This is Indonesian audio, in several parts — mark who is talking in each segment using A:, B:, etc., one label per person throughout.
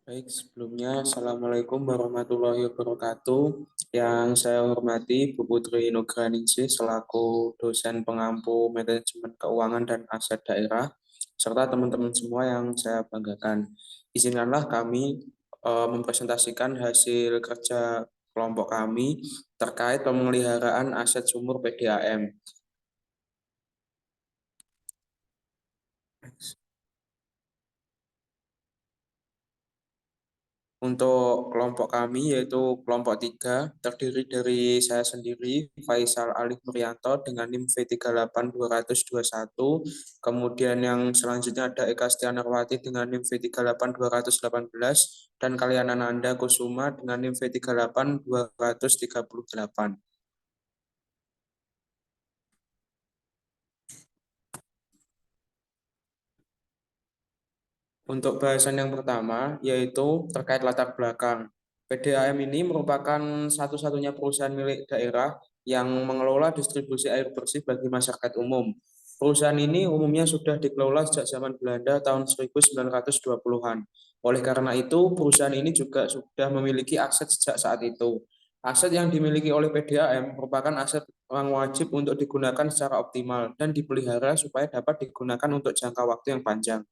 A: Baik, sebelumnya Assalamualaikum warahmatullahi wabarakatuh. Yang saya hormati Bu Putri Nugraningsih selaku dosen pengampu manajemen keuangan dan aset daerah, serta teman-teman semua yang saya banggakan. Izinkanlah kami mempresentasikan hasil kerja kelompok kami terkait pemeliharaan aset sumur PDAM. Untuk kelompok kami yaitu kelompok 3 terdiri dari saya sendiri Faisal Alif Murianto dengan NIM V38221, kemudian yang selanjutnya ada Eka Stianarwati dengan NIM V38218 dan Kaliana Nanda Kusuma dengan NIM V38238. Untuk bahasan yang pertama, yaitu terkait latar belakang. PDAM ini merupakan satu-satunya perusahaan milik daerah yang mengelola distribusi air bersih bagi masyarakat umum. Perusahaan ini umumnya sudah dikelola sejak zaman Belanda tahun 1920-an. Oleh karena itu, perusahaan ini juga sudah memiliki aset sejak saat itu. Aset yang dimiliki oleh PDAM merupakan aset yang wajib untuk digunakan secara optimal dan dipelihara supaya dapat digunakan untuk jangka waktu yang panjang.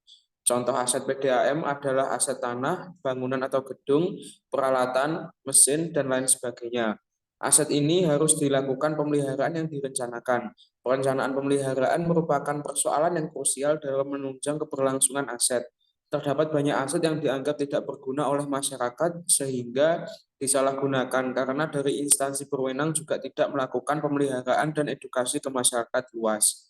A: Contoh aset PDAM adalah aset tanah, bangunan atau gedung, peralatan, mesin, dan lain sebagainya. Aset ini harus dilakukan pemeliharaan yang direncanakan. Perencanaan pemeliharaan merupakan persoalan yang krusial dalam menunjang keberlangsungan aset. Terdapat banyak aset yang dianggap tidak berguna oleh masyarakat sehingga disalahgunakan karena dari instansi berwenang juga tidak melakukan pemeliharaan dan edukasi ke masyarakat luas.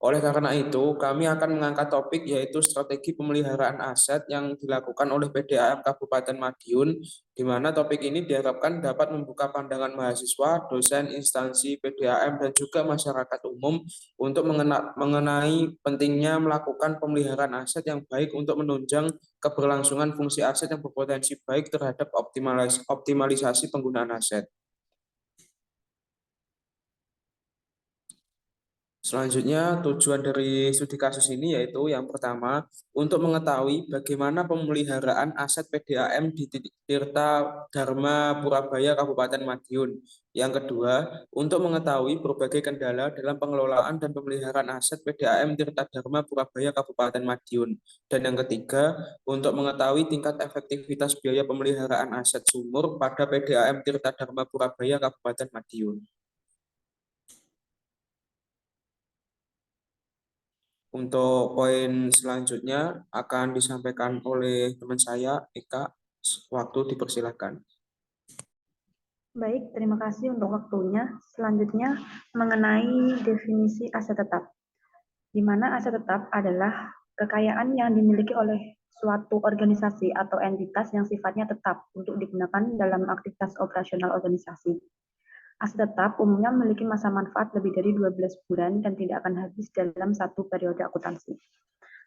A: Oleh karena itu, kami akan mengangkat topik yaitu strategi pemeliharaan aset yang dilakukan oleh PDAM Kabupaten Madiun, di mana topik ini diharapkan dapat membuka pandangan mahasiswa, dosen, instansi PDAM, dan juga masyarakat umum untuk mengenai pentingnya melakukan pemeliharaan aset yang baik untuk menunjang keberlangsungan fungsi aset yang berpotensi baik terhadap optimalisasi penggunaan aset. Selanjutnya, tujuan dari studi kasus ini yaitu yang pertama, untuk mengetahui bagaimana pemeliharaan aset PDAM di Tirta Dharma Purabaya Kabupaten Madiun. Yang kedua, untuk mengetahui berbagai kendala dalam pengelolaan dan pemeliharaan aset PDAM Tirta Dharma Purabaya Kabupaten Madiun. Dan yang ketiga, untuk mengetahui tingkat efektivitas biaya pemeliharaan aset sumur pada PDAM Tirta Dharma Purabaya Kabupaten Madiun. Untuk poin selanjutnya akan disampaikan oleh teman saya, Eka. Waktu dipersilahkan.
B: Baik, terima kasih untuk waktunya. Selanjutnya mengenai definisi aset tetap, di mana aset tetap adalah kekayaan yang dimiliki oleh suatu organisasi atau entitas yang sifatnya tetap untuk digunakan dalam aktivitas operasional organisasi. Aset tetap umumnya memiliki masa manfaat lebih dari 12 bulan dan tidak akan habis dalam satu periode akuntansi.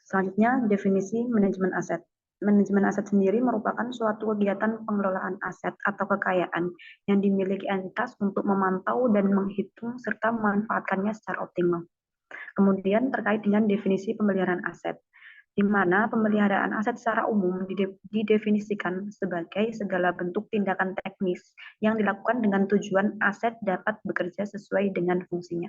B: Selanjutnya, definisi manajemen aset. Manajemen aset sendiri merupakan suatu kegiatan pengelolaan aset atau kekayaan yang dimiliki entitas untuk memantau dan menghitung serta memanfaatkannya secara optimal. Kemudian terkait dengan definisi pemeliharaan aset, di mana pemeliharaan aset secara umum didefinisikan sebagai segala bentuk tindakan teknis yang dilakukan dengan tujuan aset dapat bekerja sesuai dengan fungsinya.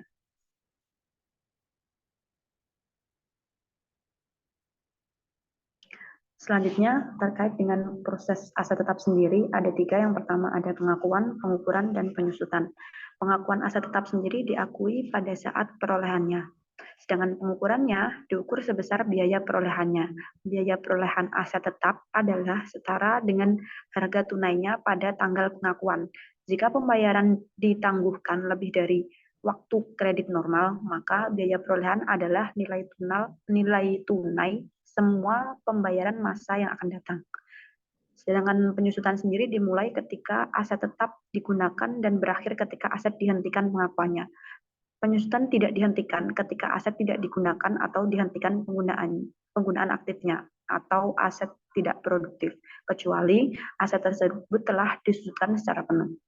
B: Selanjutnya, terkait dengan proses aset tetap sendiri, ada 3. Yang pertama ada pengakuan, pengukuran, dan penyusutan. Pengakuan aset tetap sendiri diakui pada saat perolehannya. Sedangkan pengukurannya diukur sebesar biaya perolehannya. Biaya perolehan aset tetap adalah setara dengan harga tunainya pada tanggal pengakuan. Jika pembayaran ditangguhkan lebih dari waktu kredit normal, maka biaya perolehan adalah nilai tunai semua pembayaran masa yang akan datang. Sedangkan penyusutan sendiri dimulai ketika aset tetap digunakan dan berakhir ketika aset dihentikan pengakuannya. Penyusutan tidak dihentikan ketika aset tidak digunakan atau dihentikan penggunaan aktifnya atau aset tidak produktif, kecuali aset tersebut telah disusutkan secara penuh.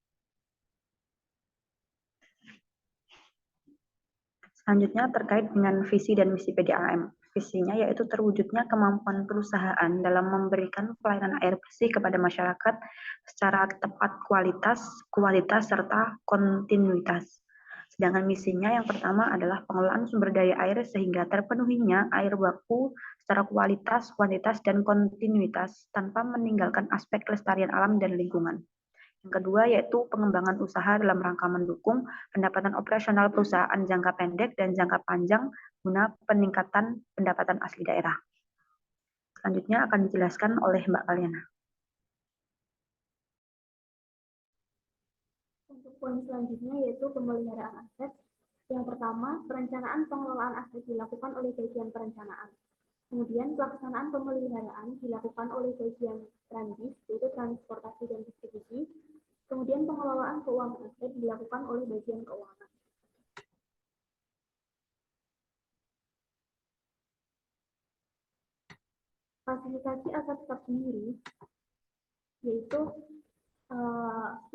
B: Selanjutnya terkait dengan visi dan misi PDAM. Visinya yaitu terwujudnya kemampuan perusahaan dalam memberikan pelayanan air bersih kepada masyarakat secara tepat kualitas, serta kontinuitas. Sedangkan misinya yang pertama adalah pengelolaan sumber daya air sehingga terpenuhinya air baku secara kualitas, kuantitas, dan kontinuitas tanpa meninggalkan aspek kelestarian alam dan lingkungan. Yang kedua yaitu pengembangan usaha dalam rangka mendukung pendapatan operasional perusahaan jangka pendek dan jangka panjang guna peningkatan pendapatan asli daerah. Selanjutnya akan dijelaskan oleh Mbak Kaliana.
C: Untuk poin selanjutnya yaitu pemeliharaan aset. Yang pertama, perencanaan pengelolaan aset dilakukan oleh bagian perencanaan. Kemudian pelaksanaan pemeliharaan dilakukan oleh bagian transis, yaitu transportasi dan distribusi. Kemudian pengelolaan keuangan aset dilakukan oleh bagian keuangan. Fasilitasi aset tetap sendiri yaitu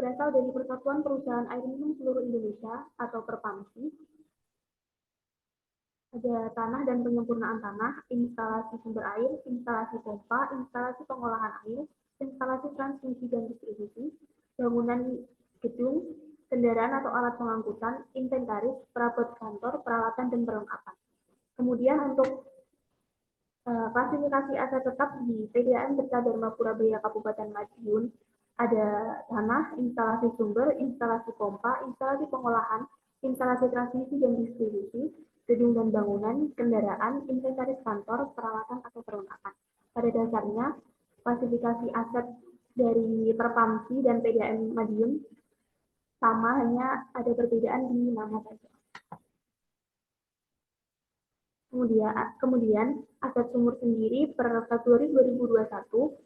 C: berasal dari Persatuan Perusahaan Air Minum Seluruh Indonesia atau Perpamsi. Ada tanah dan penyempurnaan tanah, instalasi sumber air, instalasi pompa, instalasi pengolahan air, instalasi transmisi dan distribusi, bangunan gedung, kendaraan atau alat pengangkutan, inventaris, perabot kantor, peralatan, dan perlengkapan. Kemudian untuk klasifikasi aset tetap di PDAM Tirta Dharma Purabaya Kabupaten Madiun ada tanah, instalasi sumber, instalasi pompa, instalasi pengolahan, instalasi transmisi dan distribusi, gedung dan bangunan, kendaraan, inventaris kantor, peralatan atau perlengkapan. Pada dasarnya, klasifikasi aset dari Perpamsi dan PDAM Madiun sama, hanya ada perbedaan di nama saja. Kemudian aset sumur sendiri per Februari 2021,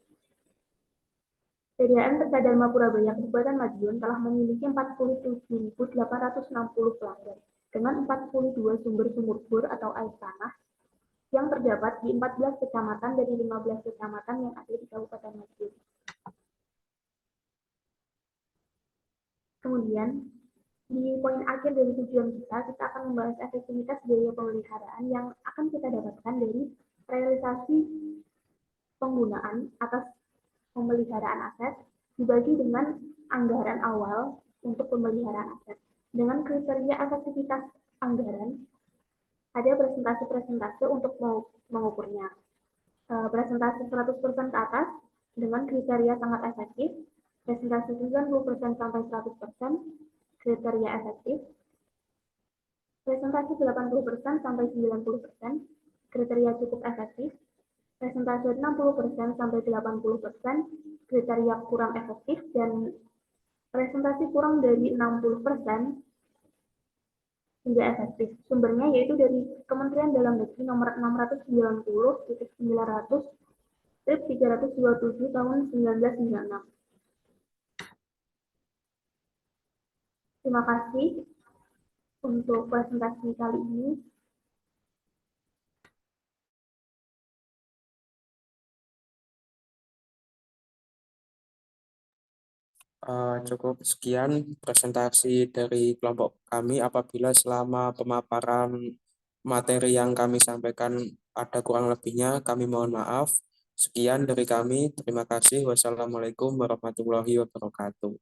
C: PDAM Tirta Dharma Purabaya Kabupaten Madiun telah memiliki 47.860 pelanggan dengan 42 sumber sumur bor atau air tanah yang terdapat di 14 kecamatan dari 15 kecamatan yang ada di Kabupaten Madiun. Kemudian di poin akhir dari tujuan kita akan membahas efektivitas biaya pemeliharaan yang akan kita dapatkan dari realisasi penggunaan atas pemeliharaan aset dibagi dengan anggaran awal untuk pemeliharaan aset. Dengan kriteria efektivitas anggaran, ada presentase-presentase untuk mengukurnya. Presentase 100% ke atas dengan kriteria sangat efektif, presentase 90% sampai 100% kriteria efektif, presentasi 80% sampai 90% kriteria cukup efektif, presentase 60% sampai 80% kriteria kurang efektif, dan presentasi kurang dari 60% tidak efektif. Sumbernya yaitu dari Kementerian Dalam Negeri nomor 690/900/327 tahun 1996. Terima kasih untuk presentasi kali ini.
A: Cukup sekian presentasi dari kelompok kami. Apabila selama pemaparan materi yang kami sampaikan ada kurang lebihnya, kami mohon maaf. Sekian dari kami. Terima kasih. Wassalamualaikum warahmatullahi wabarakatuh.